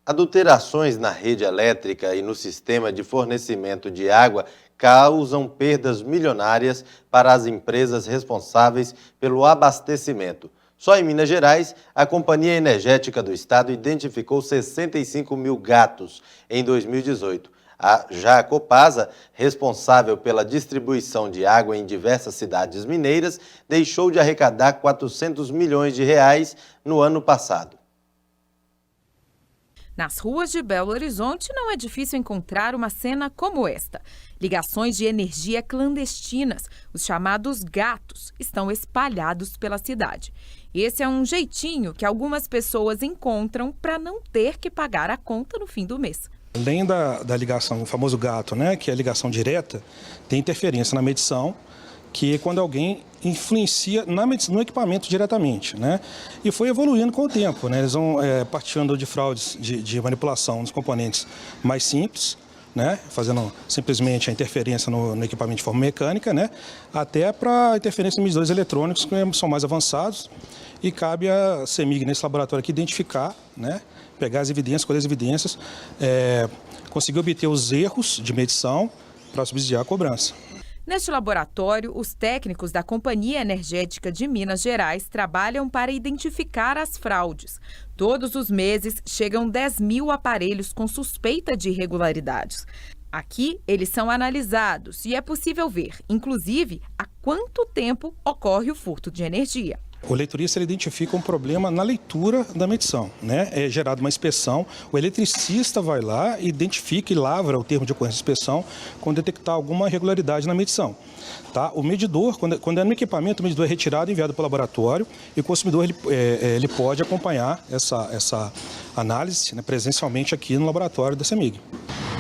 Adulterações na rede elétrica e no sistema de fornecimento de água causam perdas milionárias para as empresas responsáveis pelo abastecimento. Só em Minas Gerais, a Companhia Energética do Estado identificou 65 mil gatos em 2018. Já a Copasa, responsável pela distribuição de água em diversas cidades mineiras, deixou de arrecadar 400 milhões de reais no ano passado. Nas ruas de Belo Horizonte não é difícil encontrar uma cena como esta. Ligações de energia clandestinas, os chamados gatos, estão espalhados pela cidade. Esse é um jeitinho que algumas pessoas encontram para não ter que pagar a conta no fim do mês. Além da ligação, o famoso gato, né, que é a ligação direta, tem interferência na medição, que é quando alguém influencia no equipamento diretamente, né? E foi evoluindo com o tempo, né? Eles vão partindo de fraudes de manipulação dos componentes mais simples, né? Fazendo simplesmente a interferência no equipamento de forma mecânica, né? Até para interferência em medidores eletrônicos que são mais avançados e cabe a CEMIG, nesse laboratório aqui, identificar, né? Pegar as evidências, colher as evidências, conseguir obter os erros de medição para subsidiar a cobrança. Neste laboratório, os técnicos da Companhia Energética de Minas Gerais trabalham para identificar as fraudes. Todos os meses chegam 10 mil aparelhos com suspeita de irregularidades. Aqui, eles são analisados e é possível ver, inclusive, há quanto tempo ocorre o furto de energia. O leiturista ele identifica um problema na leitura da medição, né? É gerada uma inspeção, o eletricista vai lá, identifica e lavra o termo de ocorrência de inspeção quando detectar alguma irregularidade na medição. Tá? O medidor, quando é no equipamento, o medidor é retirado e enviado para o laboratório e o consumidor ele pode acompanhar essa análise, né, presencialmente aqui no laboratório da CEMIG.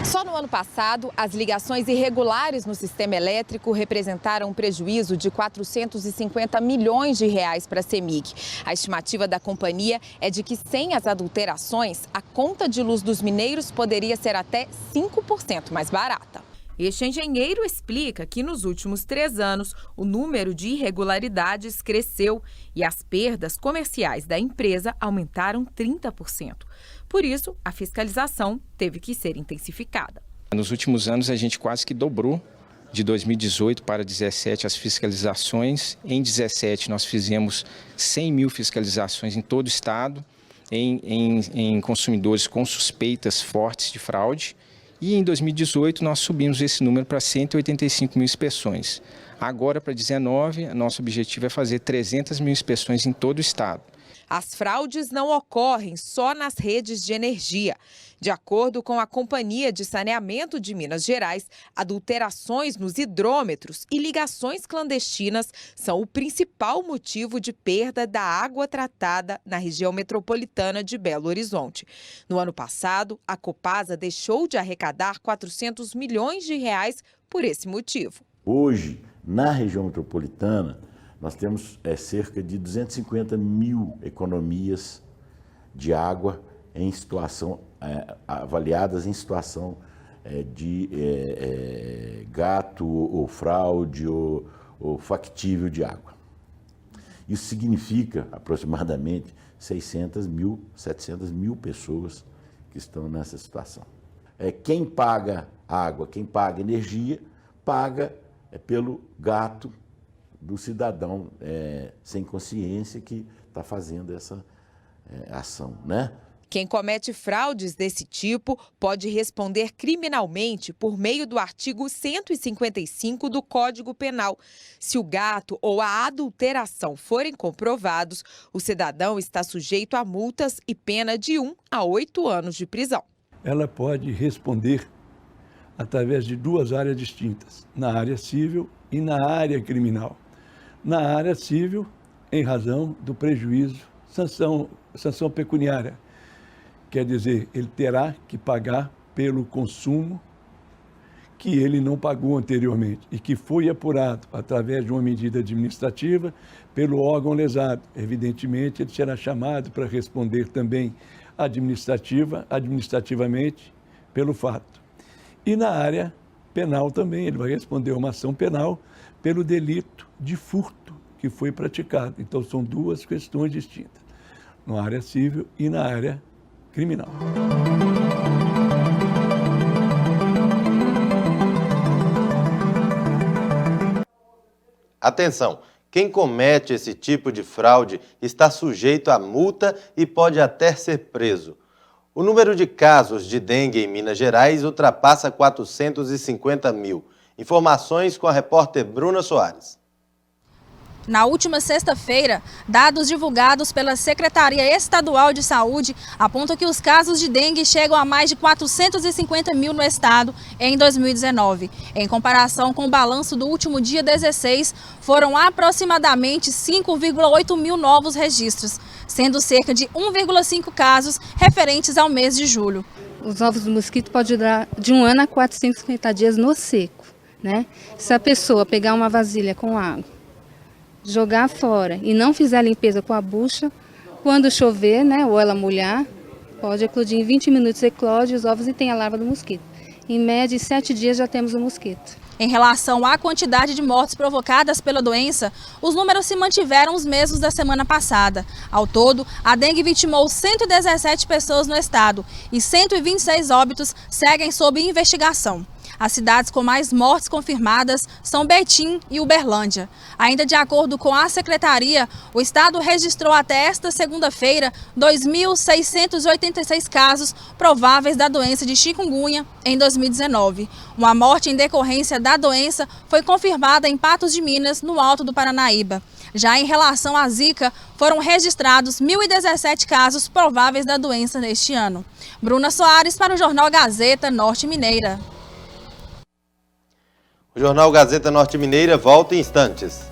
Só no ano passado, as ligações irregulares no sistema elétrico representaram um prejuízo de 450 milhões de reais para a CEMIG. A estimativa da companhia é de que, sem as adulterações, a conta de luz dos mineiros poderia ser até 5% mais barata. Este engenheiro explica que nos últimos 3 anos o número de irregularidades cresceu e as perdas comerciais da empresa aumentaram 30%. Por isso, a fiscalização teve que ser intensificada. Nos últimos anos, a gente quase que dobrou de 2018 para 2017 as fiscalizações. Em 2017, nós fizemos 100 mil fiscalizações em todo o estado, em consumidores com suspeitas fortes de fraude. E em 2018, nós subimos esse número para 185 mil inspeções. Agora, para 2019, nosso objetivo é fazer 300 mil inspeções em todo o estado. As fraudes não ocorrem só nas redes de energia. De acordo com a Companhia de Saneamento de Minas Gerais, adulterações nos hidrômetros e ligações clandestinas são o principal motivo de perda da água tratada na região metropolitana de Belo Horizonte. No ano passado, a Copasa deixou de arrecadar 400 milhões de reais por esse motivo. Hoje, na região metropolitana, nós temos cerca de 250 mil economias de água em situação, avaliadas em situação de gato ou fraude ou factível de água. Isso significa aproximadamente 600 mil, 700 mil pessoas que estão nessa situação. Quem paga água, quem paga energia, paga pelo gato do cidadão sem consciência que está fazendo essa ação, né? Quem comete fraudes desse tipo pode responder criminalmente por meio do artigo 155 do Código Penal. Se o gato ou a adulteração forem comprovados, o cidadão está sujeito a multas e pena de 1 a 8 anos de prisão. Ela pode responder através de 2 áreas distintas, na área civil e na área criminal. Na área civil, em razão do prejuízo, sanção pecuniária. Quer dizer, ele terá que pagar pelo consumo que ele não pagou anteriormente e que foi apurado através de uma medida administrativa pelo órgão lesado. Evidentemente, ele será chamado para responder também administrativamente pelo fato. E na área penal também, ele vai responder uma ação penal pelo delito de furto que foi praticado. Então, são 2 questões distintas, na área civil e na área criminal. Atenção! Quem comete esse tipo de fraude está sujeito a multa e pode até ser preso. O número de casos de dengue em Minas Gerais ultrapassa 450 mil. Informações com a repórter Bruna Soares. Na última sexta-feira, dados divulgados pela Secretaria Estadual de Saúde apontam que os casos de dengue chegam a mais de 450 mil no estado em 2019. Em comparação com o balanço do último dia 16, foram aproximadamente 5,8 mil novos registros, sendo cerca de 1,5 casos referentes ao mês de julho. Os ovos do mosquito podem durar de 1 ano a 450 dias no seco, né? Se a pessoa pegar uma vasilha com água, jogar fora e não fizer a limpeza com a bucha, quando chover, né, ou ela molhar, pode eclodir em 20 minutos, eclode os ovos e tem a larva do mosquito. Em média, em 7 dias já temos o mosquito. Em relação à quantidade de mortes provocadas pela doença, os números se mantiveram os mesmos da semana passada. Ao todo, a dengue vitimou 117 pessoas no estado e 126 óbitos seguem sob investigação. As cidades com mais mortes confirmadas são Betim e Uberlândia. Ainda de acordo com a Secretaria, o estado registrou até esta segunda-feira 2.686 casos prováveis da doença de chikungunya em 2019. Uma morte em decorrência da doença foi confirmada em Patos de Minas, no Alto do Paranaíba. Já em relação à Zika, foram registrados 1.017 casos prováveis da doença neste ano. Bruna Soares para o Jornal Gazeta Norte Mineira. O Jornal Gazeta Norte Mineira volta em instantes.